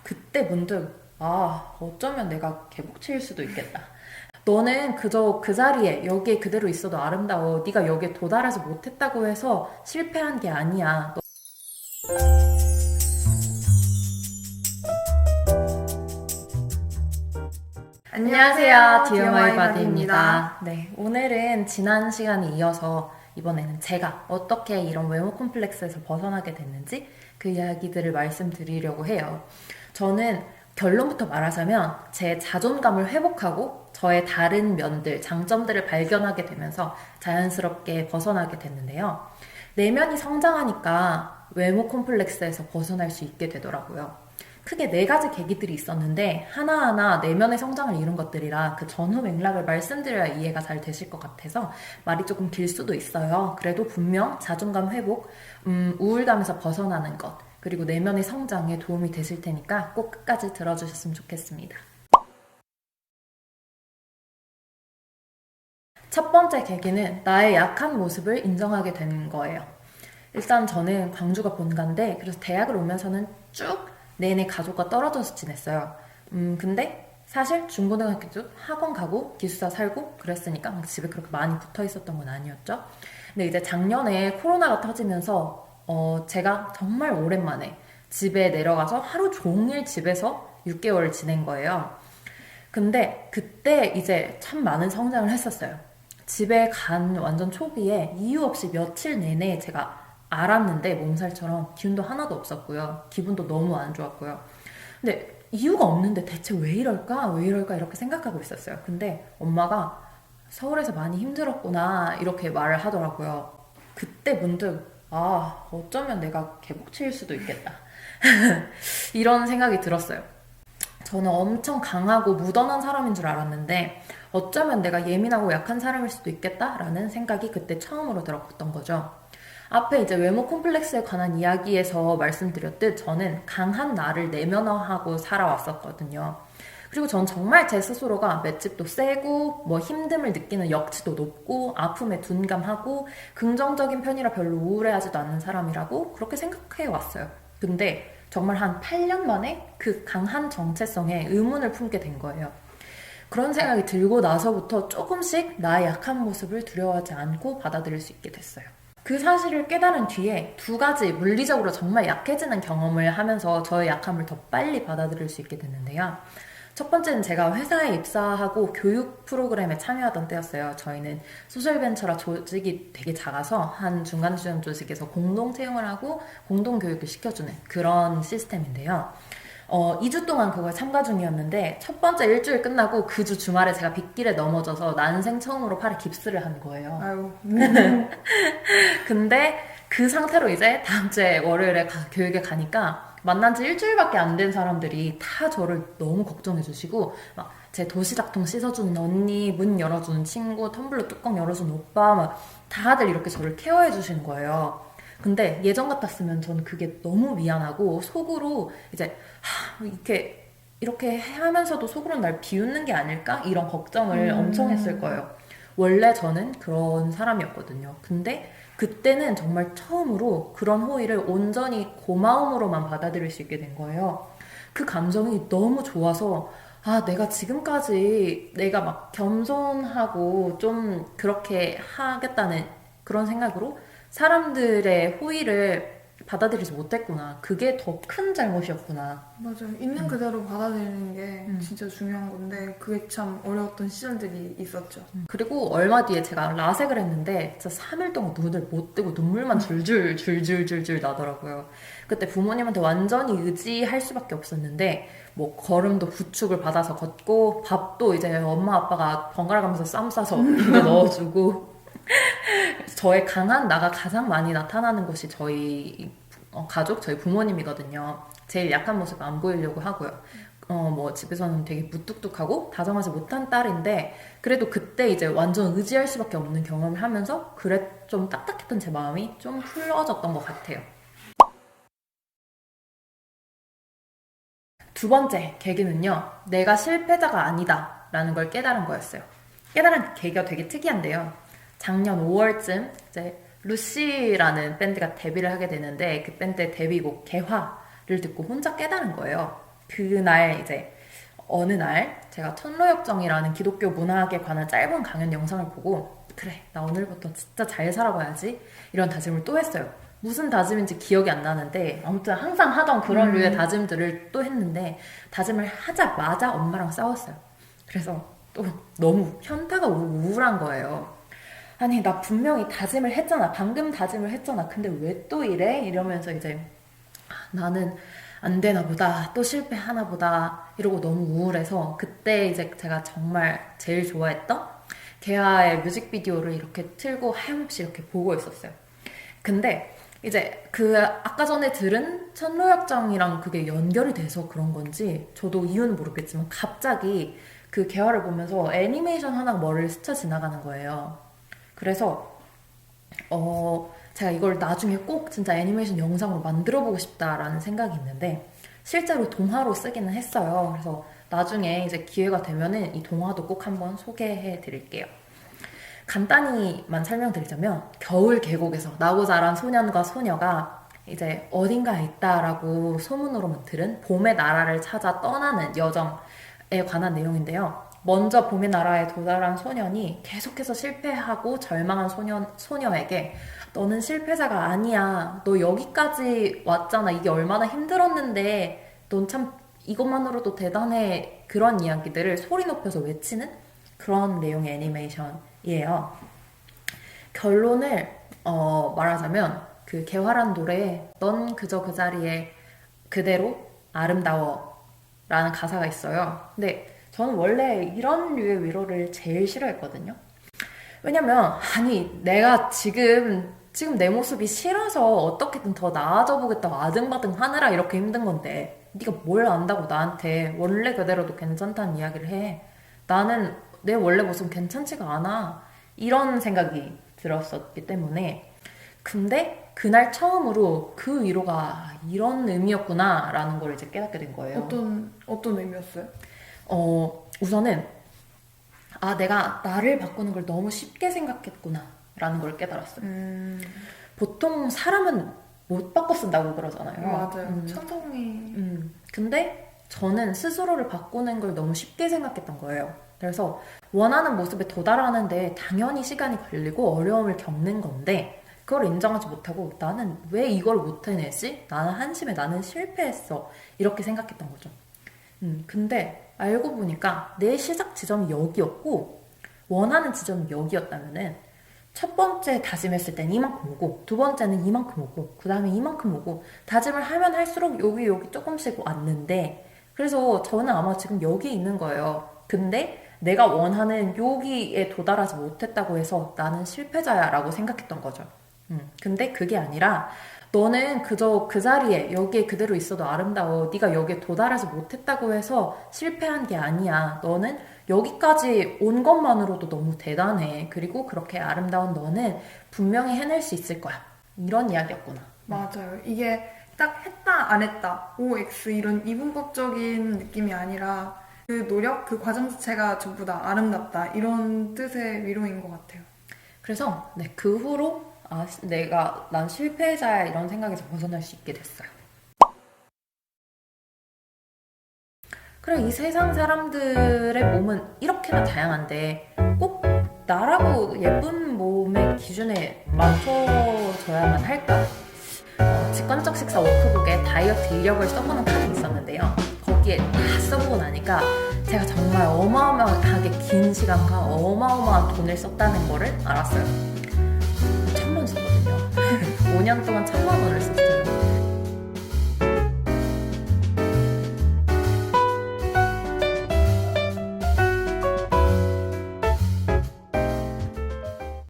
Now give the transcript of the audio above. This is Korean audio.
그때 문득 어쩌면 내가 개복치일 수도 있겠다. 너는 그저 그 자리에 여기에 그대로 있어도 아름다워. 네가 여기에 도달하지 못했다고 해서 실패한 게 아니야. 안녕하세요. 디어 마이 바디입니다. 네, 오늘은 지난 시간에 이어서 이번에는 제가 어떻게 이런 외모 콤플렉스에서 벗어나게 됐는지 그 이야기들을 말씀드리려고 해요. 저는 결론부터 말하자면 제 자존감을 회복하고 저의 다른 면들, 장점들을 발견하게 되면서 자연스럽게 벗어나게 됐는데요. 내면이 성장하니까 외모 콤플렉스에서 벗어날 수 있게 되더라고요. 크게 네 가지 계기들이 있었는데 하나하나 내면의 성장을 이룬 것들이라 그 전후 맥락을 말씀드려야 이해가 잘 되실 것 같아서 말이 조금 길 수도 있어요. 그래도 분명 자존감 회복, 우울감에서 벗어나는 것, 그리고 내면의 성장에 도움이 되실 테니까 꼭 끝까지 들어주셨으면 좋겠습니다. 첫 번째 계기는 나의 약한 모습을 인정하게 되는 거예요. 일단 저는 광주가 본가인데 그래서 대학을 오면서는 쭉 내내 가족과 떨어져서 지냈어요. 근데 사실 중고등학교 때 학원 가고 기숙사 살고 그랬으니까 막 집에 그렇게 많이 붙어 있었던 건 아니었죠. 근데 이제 작년에 코로나가 터지면서 제가 정말 오랜만에 집에 내려가서 하루 종일 집에서 6개월을 지낸 거예요. 근데 그때 이제 참 많은 성장을 했었어요. 집에 간 완전 초기에 이유 없이 며칠 내내 제가 알았는데 몸살처럼 기운도 하나도 없었고요. 기분도 너무 안 좋았고요. 근데 이유가 없는데 대체 왜 이럴까? 왜 이럴까? 이렇게 생각하고 있었어요. 근데 엄마가 서울에서 많이 힘들었구나 이렇게 말을 하더라고요. 그때 문득 어쩌면 내가 개복치일 수도 있겠다. 이런 생각이 들었어요. 저는 엄청 강하고 무던한 사람인 줄 알았는데 어쩌면 내가 예민하고 약한 사람일 수도 있겠다라는 생각이 그때 처음으로 들었던 거죠. 앞에 이제 외모 콤플렉스에 관한 이야기에서 말씀드렸듯 저는 강한 나를 내면화하고 살아왔었거든요. 그리고 전 정말 제 스스로가 맷집도 세고 뭐 힘듦을 느끼는 역치도 높고 아픔에 둔감하고 긍정적인 편이라 별로 우울해하지도 않는 사람이라고 그렇게 생각해 왔어요. 근데 정말 한 8년 만에 그 강한 정체성에 의문을 품게 된 거예요. 그런 생각이 들고 나서부터 조금씩 나의 약한 모습을 두려워하지 않고 받아들일 수 있게 됐어요. 그 사실을 깨달은 뒤에 두 가지 물리적으로 정말 약해지는 경험을 하면서 저의 약함을 더 빨리 받아들일 수 있게 됐는데요. 첫 번째는 제가 회사에 입사하고 교육 프로그램에 참여하던 때였어요. 저희는 소셜벤처라 조직이 되게 작아서 한 중간주점 조직에서 공동 채용을 하고 공동 교육을 시켜주는 그런 시스템인데요. 2주 동안 그거에 참가 중이었는데 첫 번째 일주일 끝나고 그 주 주말에 제가 빗길에 넘어져서 난생 처음으로 팔에 깁스를 한 거예요. 아유. 근데 그 상태로 이제 다음 주에 월요일에 교육에 가니까 만난 지 일주일밖에 안 된 사람들이 다 저를 너무 걱정해 주시고 막 제 도시락통 씻어주는 언니, 문 열어주는 친구, 텀블러 뚜껑 열어주는 오빠 막 다들 이렇게 저를 케어해 주시는 거예요. 근데 예전 같았으면 저는 그게 너무 미안하고 속으로 이제 이렇게 하면서도 속으로 날 비웃는 게 아닐까? 이런 걱정을 엄청 했을 거예요. 원래 저는 그런 사람이었거든요. 근데 그때는 정말 처음으로 그런 호의를 온전히 고마움으로만 받아들일 수 있게 된 거예요. 그 감정이 너무 좋아서 내가 지금까지 내가 막 겸손하고 좀 그렇게 하겠다는 그런 생각으로 사람들의 호의를 받아들이지 못했구나. 그게 더 큰 잘못이었구나. 맞아. 있는 그대로 받아들이는 게 진짜 중요한 건데 그게 참 어려웠던 시절들이 있었죠. 그리고 얼마 뒤에 제가 라섹을 했는데 진짜 3일 동안 눈을 못 뜨고 눈물만 줄줄줄줄줄줄 나더라고요. 그때 부모님한테 완전히 의지할 수밖에 없었는데 뭐 걸음도 부축을 받아서 걷고 밥도 이제 엄마 아빠가 번갈아 가면서 쌈 싸서 입에 넣어주고 저의 강한 나가 가장 많이 나타나는 것이 저희 가족, 저희 부모님이거든요. 제일 약한 모습 안 보이려고 하고요. 뭐 집에서는 되게 무뚝뚝하고 다정하지 못한 딸인데 그래도 그때 이제 완전 의지할 수밖에 없는 경험을 하면서 그래 좀 딱딱했던 제 마음이 좀 풀어졌던 것 같아요. 두 번째 계기는요. 내가 실패자가 아니다 라는 걸 깨달은 거였어요. 깨달은 계기가 되게 특이한데요. 작년 5월쯤 이제 루시라는 밴드가 데뷔를 하게 되는데 그 밴드의 데뷔곡 개화를 듣고 혼자 깨달은 거예요. 그날 이제 어느 날 제가 천로역정이라는 기독교 문학에 관한 짧은 강연 영상을 보고 그래 나 오늘부터 진짜 잘 살아봐야지 이런 다짐을 또 했어요. 무슨 다짐인지 기억이 안 나는데 아무튼 항상 하던 그런 류의 다짐들을 또 했는데 다짐을 하자마자 엄마랑 싸웠어요. 그래서 또 너무 현타가 우울한 거예요. 아니 나 분명히 다짐을 했잖아. 방금 다짐을 했잖아. 근데 왜 또 이래? 이러면서 이제 나는 안 되나 보다. 또 실패하나 보다. 이러고 너무 우울해서 그때 이제 제가 정말 제일 좋아했던 개화의 뮤직비디오를 이렇게 틀고 하염없이 이렇게 보고 있었어요. 근데 이제 그 아까 전에 들은 천로역정이랑 그게 연결이 돼서 그런 건지 저도 이유는 모르겠지만 갑자기 그 개화를 보면서 애니메이션 하나가 머리를 스쳐 지나가는 거예요. 그래서 제가 이걸 나중에 꼭 진짜 애니메이션 영상으로 만들어보고 싶다라는 생각이 있는데 실제로 동화로 쓰기는 했어요. 그래서 나중에 이제 기회가 되면은 이 동화도 꼭 한번 소개해 드릴게요. 간단히만 설명드리자면 겨울 계곡에서 나고 자란 소년과 소녀가 이제 어딘가에 있다라고 소문으로만 들은 봄의 나라를 찾아 떠나는 여정에 관한 내용인데요. 먼저 봄의 나라에 도달한 소년이 계속해서 실패하고 절망한 소녀에게 너는 실패자가 아니야. 너 여기까지 왔잖아. 이게 얼마나 힘들었는데 넌 참 이것만으로도 대단해. 그런 이야기들을 소리 높여서 외치는 그런 내용의 애니메이션이에요. 결론을 말하자면 그 개화란 노래에 넌 그저 그 자리에 그대로 아름다워 라는 가사가 있어요. 근데 저는 원래 이런 류의 위로를 제일 싫어했거든요. 왜냐면 아니 내가 지금 내 모습이 싫어서 어떻게든 더 나아져 보겠다고 아등바등 하느라 이렇게 힘든 건데 네가 뭘 안다고 나한테 원래 그대로도 괜찮다는 이야기를 해. 나는 내 원래 모습은 괜찮지가 않아. 이런 생각이 들었었기 때문에 근데 그날 처음으로 그 위로가 이런 의미였구나 라는 걸 이제 깨닫게 된 거예요. 어떤 의미였어요? 우선은 내가 나를 바꾸는 걸 너무 쉽게 생각했구나 라는 걸 깨달았어요. 보통 사람은 못 바꿔 쓴다고 그러잖아요. 맞아요. 천성이. 근데 저는 스스로를 바꾸는 걸 너무 쉽게 생각했던 거예요. 그래서 원하는 모습에 도달하는데 당연히 시간이 걸리고 어려움을 겪는 건데 그걸 인정하지 못하고 나는 왜 이걸 못 해내지? 나는 한심해. 나는 실패했어. 이렇게 생각했던 거죠. 근데 알고 보니까 내 시작 지점이 여기였고 원하는 지점이 여기였다면은 첫 번째 다짐했을 땐 이만큼 오고 두 번째는 이만큼 오고 그 다음에 이만큼 오고 다짐을 하면 할수록 여기 조금씩 왔는데 그래서 저는 아마 지금 여기 있는 거예요. 근데 내가 원하는 여기에 도달하지 못했다고 해서 나는 실패자야 라고 생각했던 거죠. 근데 그게 아니라 너는 그저 그 자리에 여기에 그대로 있어도 아름다워. 네가 여기에 도달하지 못했다고 해서 실패한 게 아니야. 너는 여기까지 온 것만으로도 너무 대단해. 그리고 그렇게 아름다운 너는 분명히 해낼 수 있을 거야. 이런 이야기였구나. 맞아요. 이게 딱 했다 안 했다 OX 이런 이분법적인 느낌이 아니라 그 노력, 그 과정 자체가 전부 다 아름답다 이런 뜻의 위로인 것 같아요. 그래서 그 후로 난 실패자야 이런 생각에서 벗어날 수 있게 됐어요. 그래 이 세상 사람들의 몸은 이렇게나 다양한데 꼭 나라고 예쁜 몸의 기준에 맞춰줘야만 할까? 직관적 식사 워크북에 다이어트 이력을 써보는 칸이 있었는데요. 거기에 다 써보고 나니까 제가 정말 어마어마하게 긴 시간과 어마어마한 돈을 썼다는 거를 알았어요. 1,000번 썼거든요. 5년 동안 1,000만 원을 썼어요.